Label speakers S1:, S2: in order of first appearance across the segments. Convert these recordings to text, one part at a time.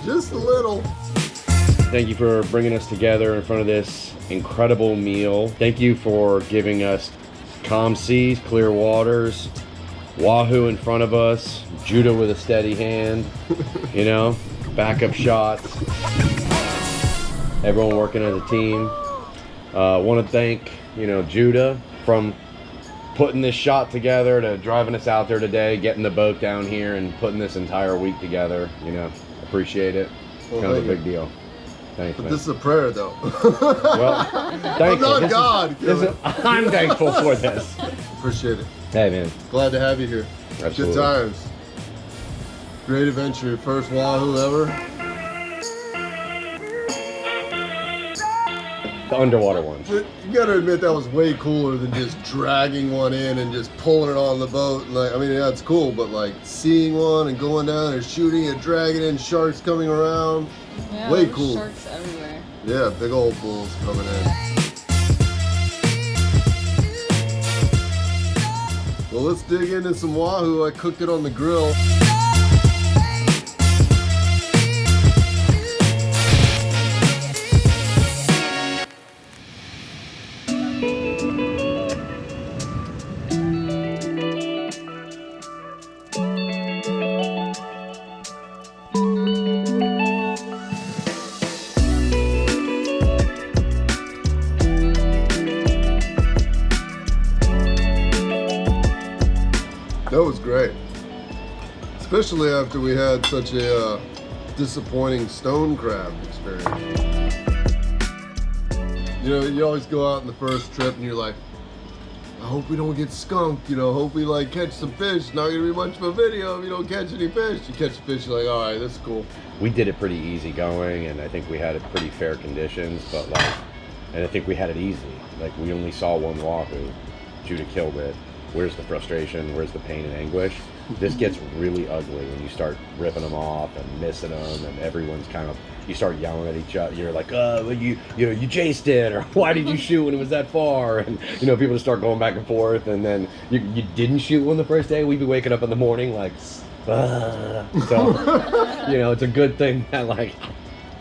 S1: Just a little.
S2: Thank you for bringing us together in front of this incredible meal. Thank you for giving us calm seas, clear waters, wahoo in front of us, Judah with a steady hand, you know, backup shots, everyone working as a team. Want to thank, you know, Judah from putting this shot together to driving us out there today, getting the boat down here and putting this entire week together. You know, appreciate it.
S1: Well,
S2: kind of a big deal. Thanks,
S1: but
S2: man.
S1: this is a prayer, though.
S2: Well, thankful.
S1: I'm not God.
S2: I'm thankful for this.
S1: Appreciate it.
S2: Hey, man.
S1: Glad to have you here.
S2: Absolutely.
S1: Good times. Great adventure. First wahoo ever.
S2: The underwater ones.
S1: You gotta admit that was way cooler than just dragging one in and just pulling it on the boat. Like, I mean, yeah, it's cool, but like seeing one and going down and shooting it, dragging in, sharks coming around.
S3: Yeah,
S1: way cool.
S3: Sharks everywhere.
S1: Yeah, big old bulls coming in. Well, let's dig into some wahoo. I cooked it on the grill. That was great, especially after we had such a disappointing stone crab experience. You know, you always go out on the first trip and you're like, I hope we don't get skunked, you know, hope we like catch some fish. Not gonna be much of a video if you don't catch any fish. You catch a fish, you're like, all right, that's cool.
S2: We did it pretty easy going, and I think we had it pretty fair conditions, but like, and I think we had it easy. Like, we only saw one wahoo. Judah killed it. Where's the frustration? Where's the pain and anguish? This gets really ugly when you start ripping them off and missing them, and everyone's kind of, you start yelling at each other. You're like, oh, well, you chased it, or why did you shoot when it was that far? And you know, people just start going back and forth, and then you didn't shoot one the first day. We'd be waking up in the morning like, so you know, it's a good thing that like,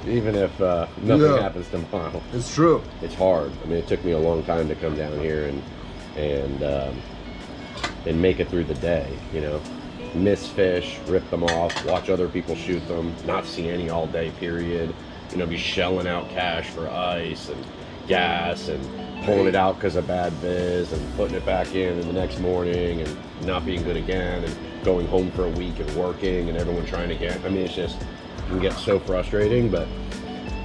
S2: even if nothing happens tomorrow,
S1: it's true.
S2: It's hard. I mean, it took me a long time to come down here and make it through the day, you know. Miss fish, rip them off, watch other people shoot them, not see any all day period, you know, be shelling out cash for ice and gas and pulling it out because of bad viz and putting it back in the next morning and not being good again and going home for a week and working and everyone trying to get, I mean, it's just, it can get so frustrating. But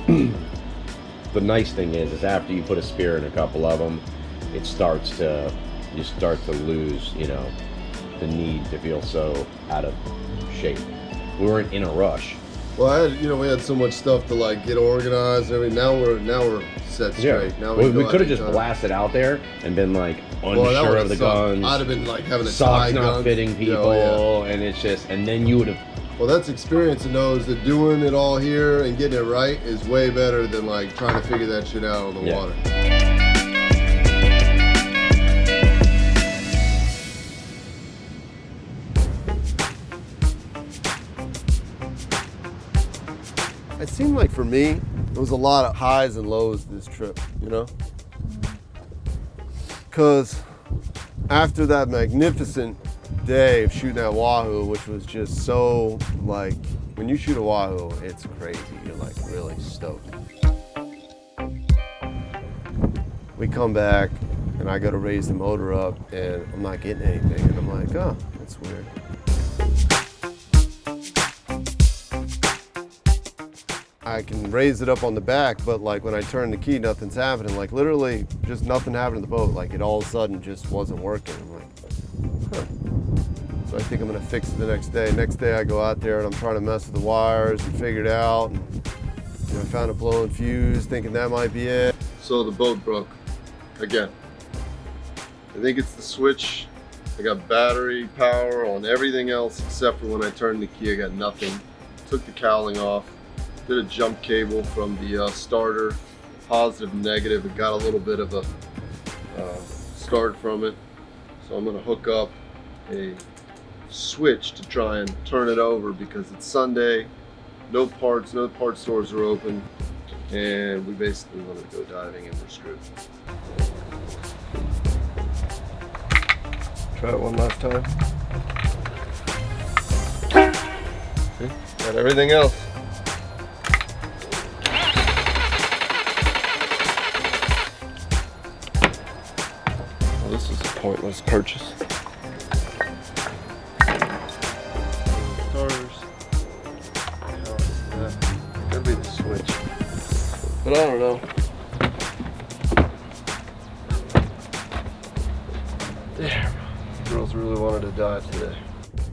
S2: the nice thing is after you put a spear in a couple of them, you start to lose, you know, the need to feel so out of shape. We weren't in a rush.
S1: Well, we had so much stuff to like get organized. I mean, now we're set straight.
S2: Yeah.
S1: Now
S2: we could have just blasted out there and been like unsure of the guns.
S1: I'd have been like having a
S2: socks
S1: tie
S2: not
S1: guns.
S2: fitting people, and it's just, and then you would have.
S1: Well, that's experience and knows that doing it all here and getting it right is way better than like trying to figure that shit out on the water. It seemed like for me, there was a lot of highs and lows this trip, you know? Because after that magnificent day of shooting at wahoo, which was just so, like, when you shoot a wahoo, it's crazy. You're like really stoked. We come back and I go to raise the motor up and I'm not getting anything. And I'm like, oh, that's weird. I can raise it up on the back, but like when I turn the key, nothing's happening. Like literally just nothing happened to the boat. Like it all of a sudden just wasn't working. I'm like, huh. So I think I'm gonna fix it the next day. Next day I go out there and I'm trying to mess with the wires and figure it out. And, you know, I found a blown fuse thinking that might be it. So the boat broke again. I think it's the switch. I got battery power on everything else except for when I turned the key, I got nothing. Took the cowling off. Did a jump cable from the starter, positive and negative. It got a little bit of a start from it. So I'm gonna hook up a switch to try and turn it over because it's Sunday, no part stores are open, and we basically wanted to go diving and we're screwed. Try it one last time. See? Got everything else. Well, this is a pointless purchase. Starters. Could be the switch. But I don't know. There. Girls really wanted to dive today.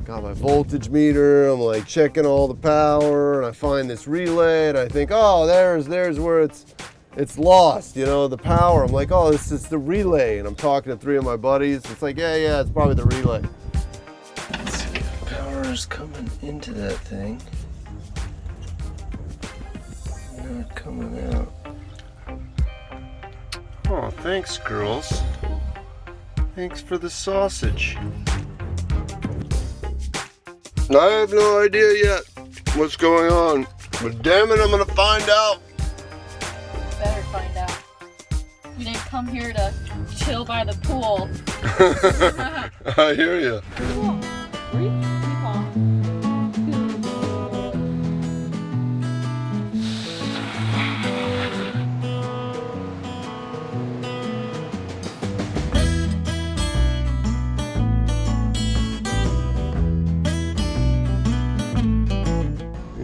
S1: Got my voltage meter, I'm like checking all the power, and I find this relay and I think, oh, there's where it's lost, you know, the power. I'm like, oh, this is the relay, and I'm talking to 3 of my buddies. It's like, yeah, it's probably the relay. Let's see if power is coming into that thing. Not coming out. Oh, thanks, girls. Thanks for the sausage. I have no idea yet what's going on, but damn it, I'm gonna find out.
S3: Better find out. We didn't come here to chill by the pool.
S1: I hear you.
S3: Cool. Keep on.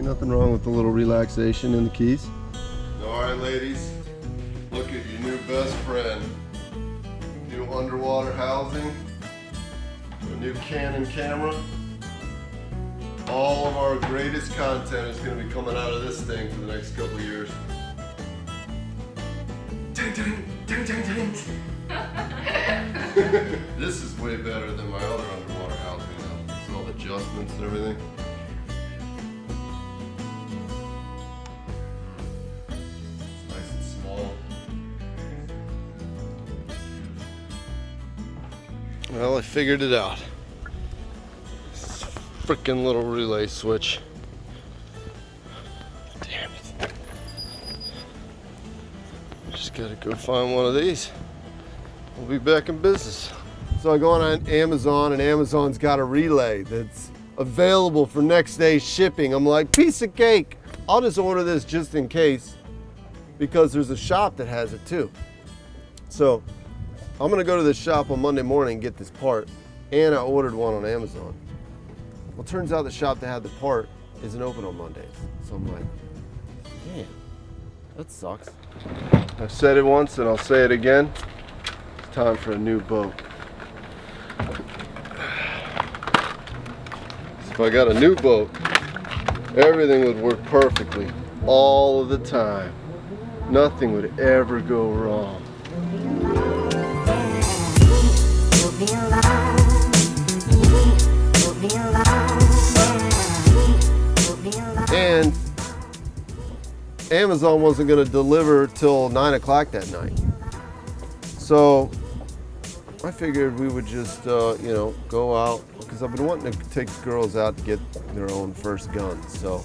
S1: Nothing wrong with a little relaxation in the Keys. All right, ladies, look at your new best friend. New underwater housing, a new Canon camera. All of our greatest content is going to be coming out of this thing for the next couple of years. Ding, ding, ding, ding, ding. This is way better than my other underwater housing now. It's all the adjustments and everything. Well, I figured it out. This frickin' little relay switch. Damn it. Just gotta go find one of these. We'll be back in business. So I go on Amazon, and Amazon's got a relay that's available for next day shipping. I'm like, piece of cake. I'll just order this just in case, because there's a shop that has it too. So I'm gonna go to this shop on Monday morning and get this part, and I ordered one on Amazon. Well, it turns out the shop that had the part isn't open on Mondays. So I'm like, damn, that sucks. I've said it once and I'll say it again. It's time for a new boat. So if I got a new boat, everything would work perfectly all of the time. Nothing would ever go wrong. And Amazon wasn't going to deliver till 9 o'clock that night. So I figured we would just, go out, because I've been wanting to take girls out to get their own first guns. So,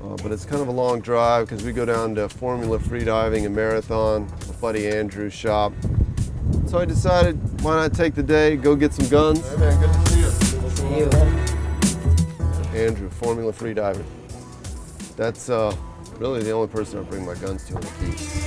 S1: but it's kind of a long drive because we go down to Formula Freediving and Marathon, my buddy Andrew's shop. So I decided, why not take the day, go get some guns. Hey man, good to see you. Good to see you. Andrew, Formula Freediving. That's really the only person I bring my guns to in the Keys.